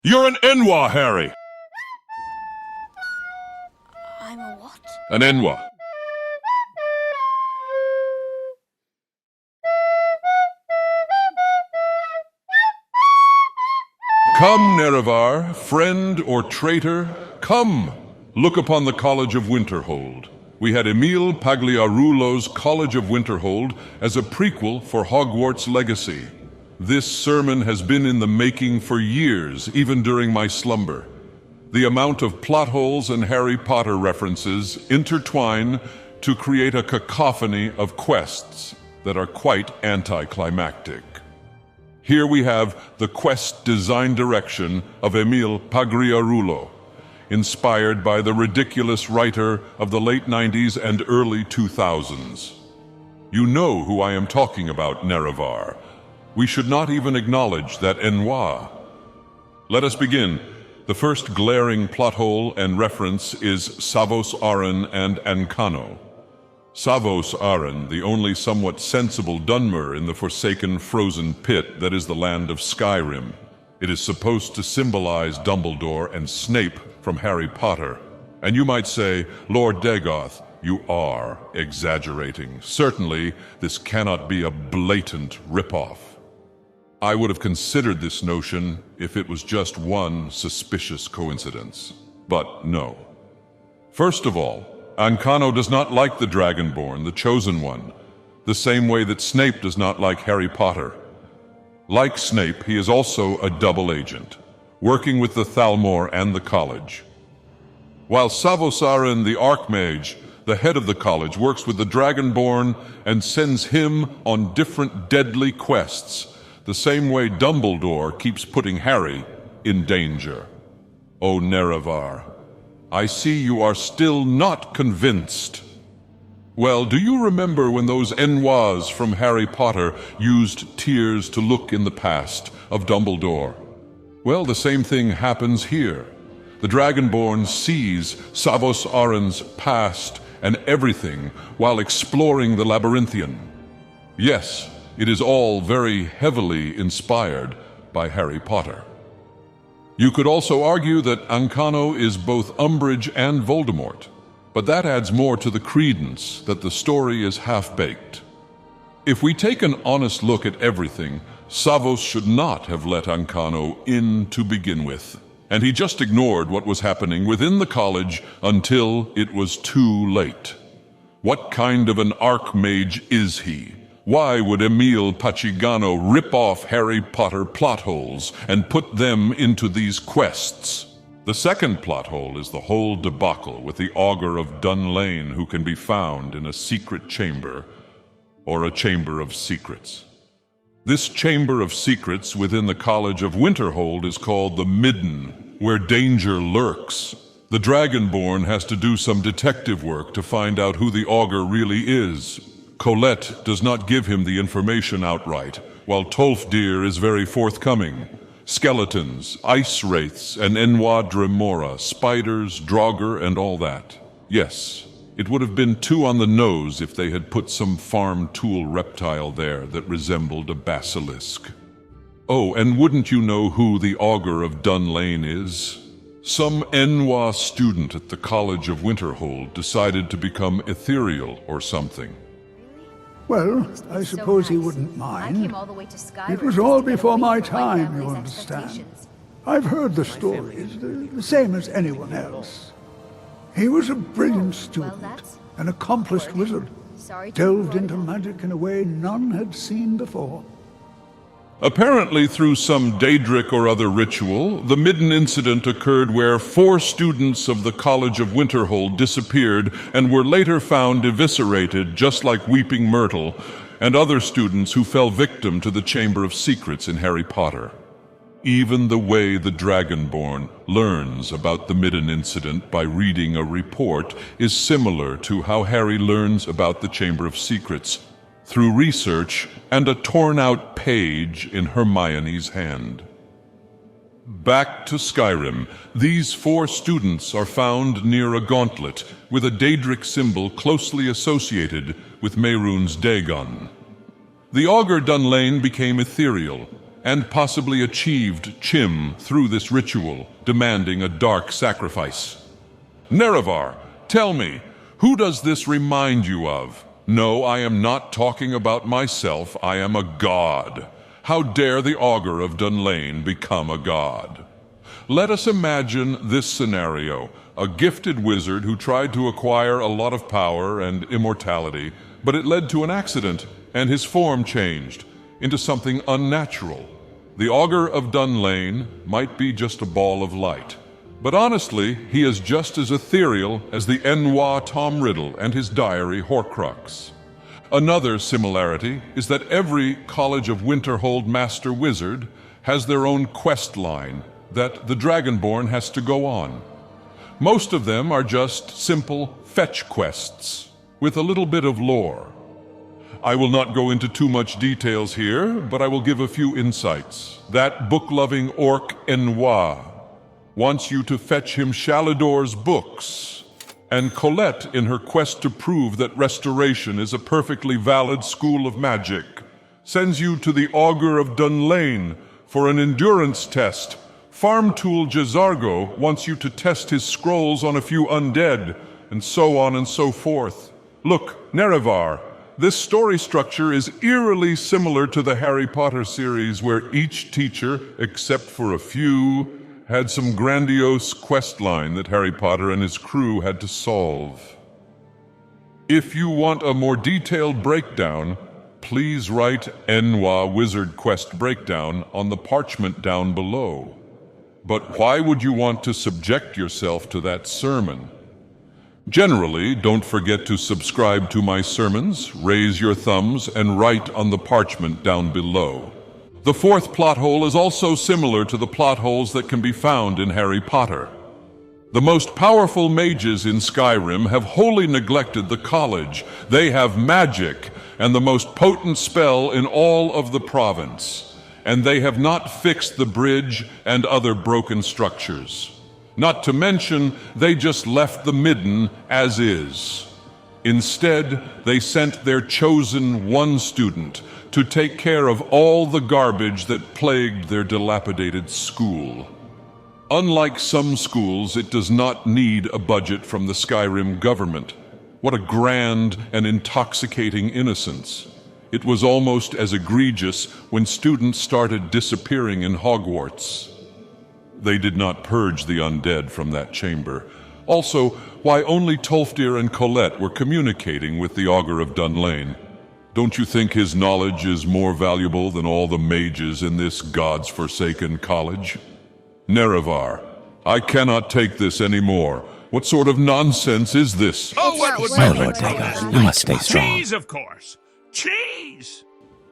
You're an Enwa, Harry! I'm a what? An Enwa. Come, Nerevar, friend or traitor, come! Look upon the College of Winterhold. We had Emil Pagliarulo's College of Winterhold as a prequel for Hogwarts' legacy. This sermon has been in the making for years, even during my slumber. The amount of plot holes and Harry Potter references intertwine to create a cacophony of quests that are quite anticlimactic. Here we have the quest design direction of Emil Pagliarulo, inspired by the ridiculous writer of the late 90s and early 2000s. You know who I am talking about, Nerevar. We should not even acknowledge that Enwa. Let us begin. The first glaring plot hole and reference is Savos Aren and Ancano. Savos Aren, the only somewhat sensible Dunmer in the forsaken frozen pit that is the land of Skyrim. It is supposed to symbolize Dumbledore and Snape from Harry Potter. And you might say, Lord Dagoth, you are exaggerating. Certainly, this cannot be a blatant ripoff. I would have considered this notion if it was just one suspicious coincidence. But no. First of all, Ancano does not like the Dragonborn, the Chosen One, the same way that Snape does not like Harry Potter. Like Snape, he is also a double agent, working with the Thalmor and the college. While Savos Aren, the Archmage, the head of the college, works with the Dragonborn and sends him on different deadly quests, the same way Dumbledore keeps putting Harry in danger. O Nerevar, I see you are still not convinced. Well, do you remember when those Enwas from Harry Potter used tears to look in the past of Dumbledore? Well, the same thing happens here. The Dragonborn sees Savos Aren's past and everything while exploring the Labyrinthian. Yes, it is all very heavily inspired by Harry Potter. You could also argue that Ancano is both Umbridge and Voldemort, but that adds more to the credence that the story is half-baked. If we take an honest look at everything, Savos should not have let Ancano in to begin with, and he just ignored what was happening within the college until it was too late. What kind of an archmage is he? Why would Emil Pagliarulo rip off Harry Potter plot holes and put them into these quests? The second plot hole is the whole debacle with the Augur of Dunlain, who can be found in a secret chamber, or a chamber of secrets. This chamber of secrets within the College of Winterhold is called the Midden, where danger lurks. The Dragonborn has to do some detective work to find out who the Augur really is. Colette does not give him the information outright, while Tolfdir is very forthcoming. Skeletons, ice wraiths, and Enwa Dremora, spiders, Draugr, and all that. Yes, it would have been too on the nose if they had put some farm tool reptile there that resembled a basilisk. Oh, and wouldn't you know who the Augur of Dunlain is? Some Enwa student at the College of Winterhold decided to become ethereal or something. Well, I suppose he wouldn't mind. I came all the way to Skyrim It was all just to get before away my from time, you family's understand. expectations. I've heard the stories, the same as anyone else. He was a brilliant student, that's an accomplished wizard, Sorry to delved embroil into you. magic in a way none had seen before. Apparently, through some Daedric or other ritual, the Midden incident occurred where 4 students of the College of Winterhold disappeared and were later found eviscerated, just like Weeping Myrtle, and other students who fell victim to the Chamber of Secrets in Harry Potter. Even the way the Dragonborn learns about the Midden incident by reading a report is similar to how Harry learns about the Chamber of Secrets, through research and a torn-out page in Hermione's hand. Back to Skyrim, these 4 students are found near a gauntlet with a Daedric symbol closely associated with Mehrunes Dagon. The Augur Dunlain became ethereal, and possibly achieved Chim through this ritual, demanding a dark sacrifice. Nerevar, tell me, who does this remind you of? No, I am not talking about myself. I am a god. How dare the Augur of Dunlain become a god? Let us imagine this scenario. A gifted wizard who tried to acquire a lot of power and immortality, but it led to an accident, and his form changed into something unnatural. The Augur of Dunlain might be just a ball of light. But honestly, he is just as ethereal as the Enwa Tom Riddle and his diary Horcrux. Another similarity is that every College of Winterhold Master Wizard has their own quest line that the Dragonborn has to go on. Most of them are just simple fetch quests with a little bit of lore. I will not go into too much details here, but I will give a few insights. That book-loving orc Enwa wants you to fetch him Shalador's books, and Colette, in her quest to prove that Restoration is a perfectly valid school of magic, sends you to the Augur of Dunlain for an endurance test. Farm Tool Jazargo wants you to test his scrolls on a few undead, and so on and so forth. Look, Nerevar, this story structure is eerily similar to the Harry Potter series, where each teacher, except for a few, had some grandiose quest line that Harry Potter and his crew had to solve. If you want a more detailed breakdown, please write Enwa Wizard Quest Breakdown on the parchment down below. But why would you want to subject yourself to that sermon? Generally, don't forget to subscribe to my sermons, raise your thumbs, and write on the parchment down below. The fourth plot hole is also similar to the plot holes that can be found in Harry Potter. The most powerful mages in Skyrim have wholly neglected the college. They have magic and the most potent spell in all of the province, and they have not fixed the bridge and other broken structures. Not to mention, they just left the midden as is. Instead, they sent their chosen one student to take care of all the garbage that plagued their dilapidated school. Unlike some schools, it does not need a budget from the Skyrim government. What a grand and intoxicating innocence. It was almost as egregious when students started disappearing in Hogwarts. They did not purge the undead from that chamber. Also, why only Tolfdir and Colette were communicating with the Augur of Dunlain? Don't you think his knowledge is more valuable than all the mages in this God's forsaken college? Nerevar, I cannot take this anymore. What sort of nonsense is this? Oh, what was My Lord Dagoth, you must stay strong. Cheese, of course. Cheese!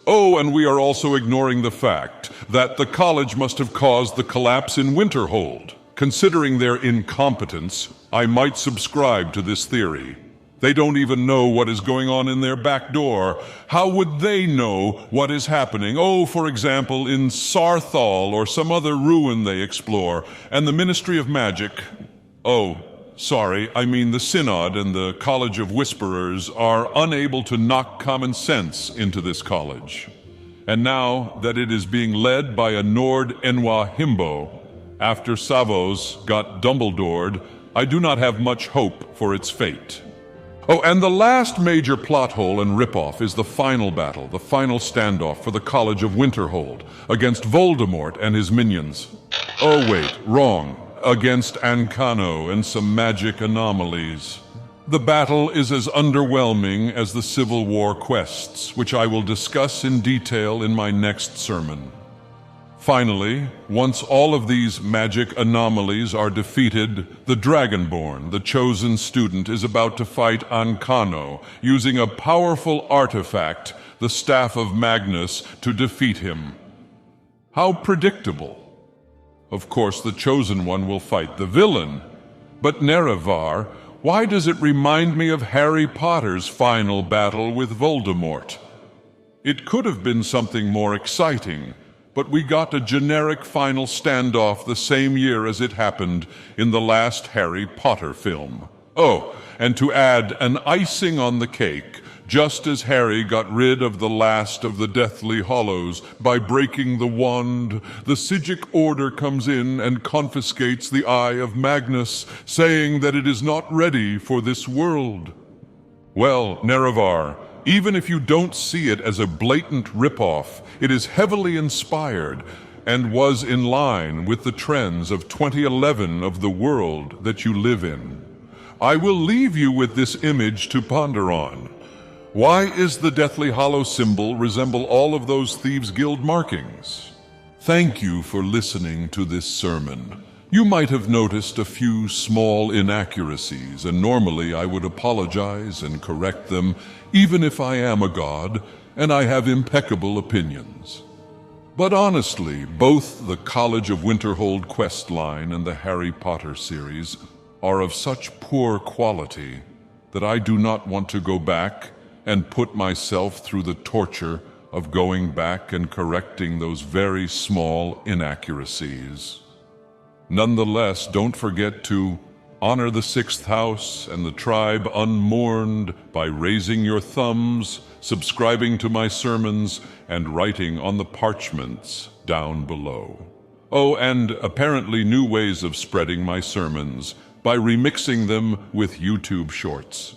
Oh, and we are also ignoring the fact that the college must have caused the collapse in Winterhold. Considering their incompetence, I might subscribe to this theory. They don't even know what is going on in their back door. How would they know what is happening? Oh, for example, in Sarthal or some other ruin they explore, and the Ministry of Magic... Oh, sorry, I mean the Synod and the College of Whisperers are unable to knock common sense into this college. And now that it is being led by a Nord Enwa himbo, after Savos got Dumbledored, I do not have much hope for its fate. Oh, and the last major plot hole and ripoff is the final battle, the final standoff for the College of Winterhold against Voldemort and his minions. Oh wait, wrong. Against Ancano and some magic anomalies. The battle is as underwhelming as the Civil War quests, which I will discuss in detail in my next sermon. Finally, once all of these magic anomalies are defeated, the Dragonborn, the chosen student, is about to fight Ancano, using a powerful artifact, the Staff of Magnus, to defeat him. How predictable. Of course, the chosen one will fight the villain. But Nerevar, why does it remind me of Harry Potter's final battle with Voldemort? It could have been something more exciting, but we got a generic final standoff the same year as it happened in the last Harry Potter film. Oh, and to add an icing on the cake, Just as Harry got rid of the last of the Deathly Hallows by breaking the wand, the Psijic Order comes in and confiscates the Eye of Magnus, saying that it is not ready for this world. Well, Nerevar, even if you don't see it as a blatant ripoff, it is heavily inspired and was in line with the trends of 2011 of the world that you live in. I will leave you with this image to ponder on. Why is the Deathly Hallow symbol resemble all of those Thieves' Guild markings? Thank you for listening to this sermon. You might have noticed a few small inaccuracies, and normally I would apologize and correct them, even if I am a god, and I have impeccable opinions. But honestly, both the College of Winterhold questline and the Harry Potter series are of such poor quality that I do not want to go back and put myself through the torture of going back and correcting those very small inaccuracies. Nonetheless, don't forget to honor the sixth house and the tribe unmourned by raising your thumbs, subscribing to my sermons, and writing on the parchments down below. Oh, and apparently new ways of spreading my sermons by remixing them with YouTube shorts.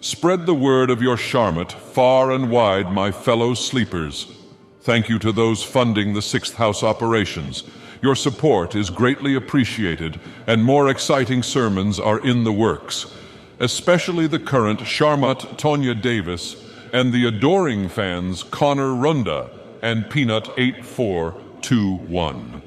Spread the word of your Charmet far and wide, my fellow sleepers. Thank you to those funding the Sixth House operations. Your support is greatly appreciated, and more exciting sermons are in the works, especially the current Charmat Tonya Davis and the adoring fans Connor Runda and Peanut 8421.